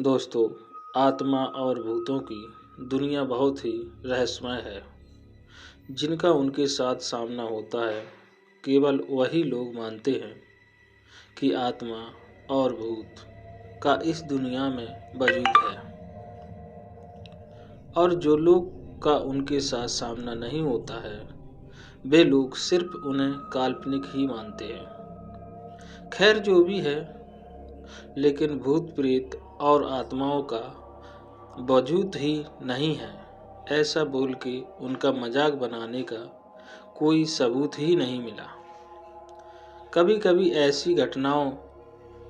दोस्तों, आत्मा और भूतों की दुनिया बहुत ही रहस्यमय है। जिनका उनके साथ सामना होता है, केवल वही लोग मानते हैं कि आत्मा और भूत का इस दुनिया में वजूद है। और जो लोग का उनके साथ सामना नहीं होता है, वे लोग सिर्फ उन्हें काल्पनिक ही मानते हैं। खैर जो भी है, लेकिन भूत प्रेत और आत्माओं का वजूद ही नहीं है, ऐसा बोल के उनका मजाक बनाने का कोई सबूत ही नहीं मिला। कभी कभी ऐसी घटनाओं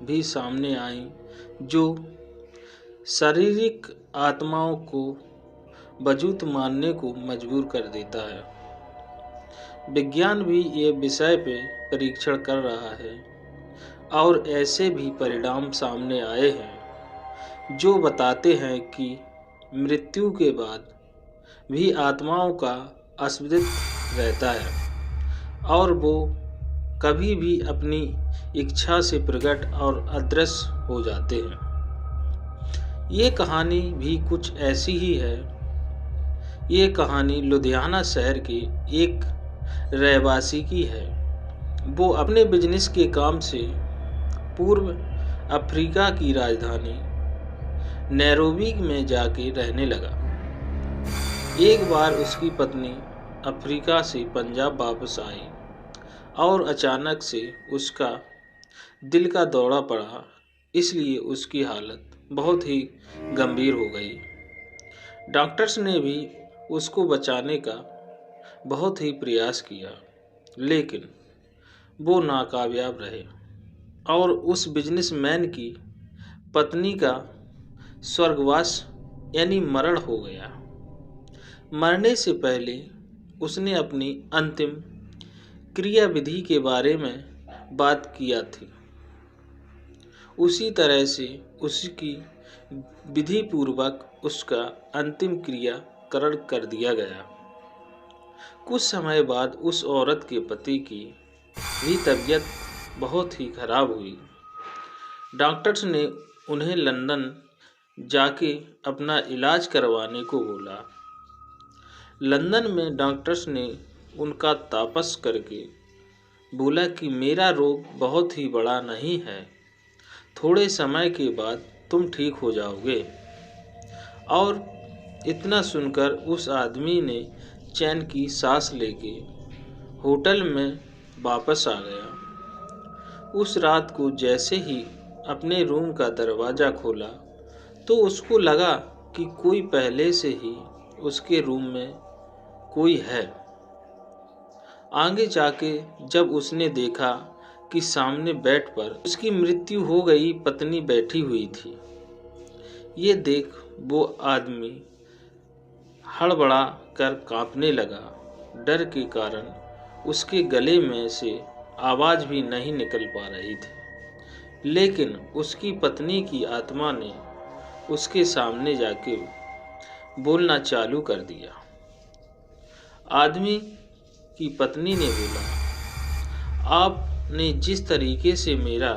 भी सामने आई जो शारीरिक आत्माओं को वजूद मानने को मजबूर कर देता है। विज्ञान भी ये विषय पे परीक्षण कर रहा है और ऐसे भी परिणाम सामने आए हैं जो बताते हैं कि मृत्यु के बाद भी आत्माओं का अस्तित्व रहता है और वो कभी भी अपनी इच्छा से प्रकट और अदृश्य हो जाते हैं। ये कहानी भी कुछ ऐसी ही है। ये कहानी लुधियाना शहर के एक रहवासी की है। वो अपने बिजनेस के काम से पूर्व अफ्रीका की राजधानी नैरोबी में जाके रहने लगा। एक बार उसकी पत्नी अफ्रीका से पंजाब वापस आई और अचानक से उसका दिल का दौरा पड़ा, इसलिए उसकी हालत बहुत ही गंभीर हो गई। डॉक्टर्स ने भी उसको बचाने का बहुत ही प्रयास किया, लेकिन वो नाकामयाब रहे और उस बिजनेसमैन की पत्नी का स्वर्गवास यानी मरण हो गया। मरने से पहले उसने अपनी अंतिम क्रिया विधि के बारे में बात किया थी। उसी तरह से उसकी विधि पूर्वक उसका अंतिम क्रियाकरण कर दिया गया। कुछ समय बाद उस औरत के पति की भी तबीयत बहुत ही खराब हुई। डॉक्टर्स ने उन्हें लंदन जाके अपना इलाज करवाने को बोला। लंदन में डॉक्टर्स ने उनका तापस करके बोला कि मेरा रोग बहुत ही बड़ा नहीं है, थोड़े समय के बाद तुम ठीक हो जाओगे। और इतना सुनकर उस आदमी ने चैन की सांस लेके होटल में वापस आ गया। उस रात को जैसे ही अपने रूम का दरवाज़ा खोला तो उसको लगा कि कोई पहले से ही उसके रूम में कोई है। आगे जाके जब उसने देखा कि सामने बेड पर उसकी मृत्यु हो गई पत्नी बैठी हुई थी। ये देख वो आदमी हड़बड़ा कर कांपने लगा। डर के कारण उसके गले में से आवाज़ भी नहीं निकल पा रही थी, लेकिन उसकी पत्नी की आत्मा ने उसके सामने जाके बोलना चालू कर दिया। आदमी की पत्नी ने बोला, आपने जिस तरीके से मेरा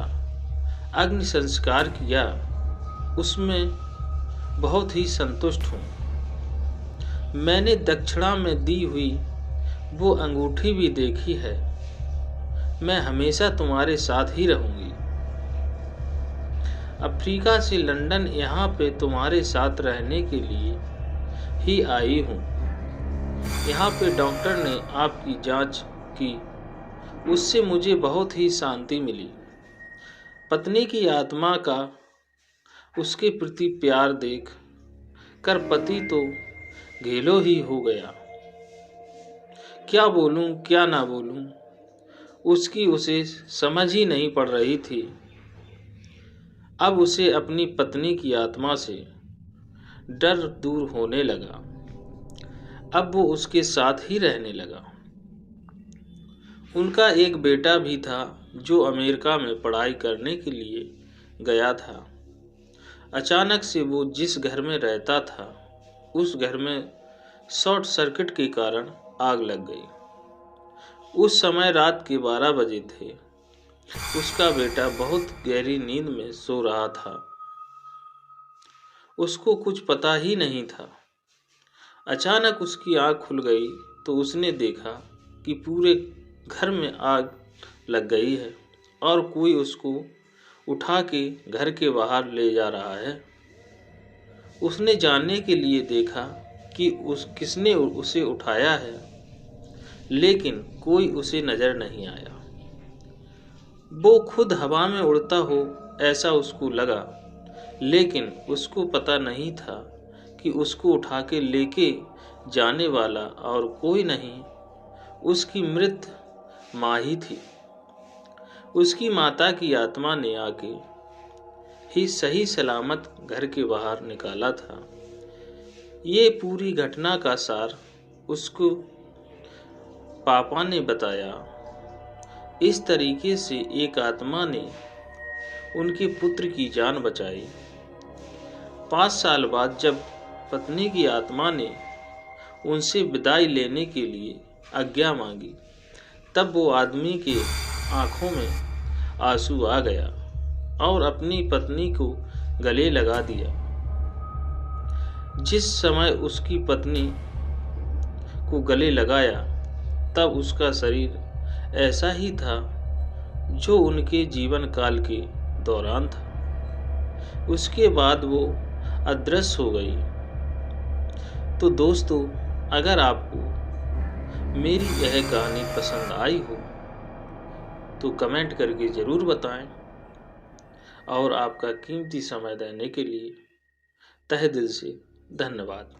अग्नि संस्कार किया उसमें बहुत ही संतुष्ट हूँ। मैंने दक्षिणा में दी हुई वो अंगूठी भी देखी है। मैं हमेशा तुम्हारे साथ ही रहूँगी। अफ्रीका से लंदन यहाँ पे तुम्हारे साथ रहने के लिए ही आई हूँ। यहाँ पे डॉक्टर ने आपकी जांच की, उससे मुझे बहुत ही शांति मिली। पत्नी की आत्मा का उसके प्रति प्यार देख कर पति तो घेलो ही हो गया। क्या बोलूं क्या ना बोलूं, उसकी उसे समझ ही नहीं पड़ रही थी। अब उसे अपनी पत्नी की आत्मा से डर दूर होने लगा। अब वो उसके साथ ही रहने लगा। उनका एक बेटा भी था जो अमेरिका में पढ़ाई करने के लिए गया था। अचानक से वो जिस घर में रहता था उस घर में शॉर्ट सर्किट के कारण आग लग गई। उस समय रात के 12 बजे थे। उसका बेटा बहुत गहरी नींद में सो रहा था। उसको कुछ पता ही नहीं था। अचानक उसकी आँख खुल गई तो उसने देखा कि पूरे घर में आग लग गई है और कोई उसको उठा के घर के बाहर ले जा रहा है। उसने जानने के लिए देखा कि किसने उसे उठाया है, लेकिन कोई उसे नजर नहीं आया। वो खुद हवा में उड़ता हो ऐसा उसको लगा, लेकिन उसको पता नहीं था कि उसको उठा के लेके जाने वाला और कोई नहीं, उसकी मृत माँ ही थी। उसकी माता की आत्मा ने आके ही सही सलामत घर के बाहर निकाला था। ये पूरी घटना का सार उसको पापा ने बताया। इस तरीके से एक आत्मा ने उनके पुत्र की जान बचाई। 5 साल बाद जब पत्नी की आत्मा ने उनसे विदाई लेने के लिए आज्ञा मांगी, तब वो आदमी के आंखों में आंसू आ गया और अपनी पत्नी को गले लगा दिया। जिस समय उसकी पत्नी को गले लगाया, तब उसका शरीर ऐसा ही था जो उनके जीवन काल के दौरान था। उसके बाद वो अदृश्य हो गई। तो दोस्तों, अगर आपको मेरी यह कहानी पसंद आई हो तो कमेंट करके ज़रूर बताएं और आपका कीमती समय देने के लिए तहे दिल से धन्यवाद।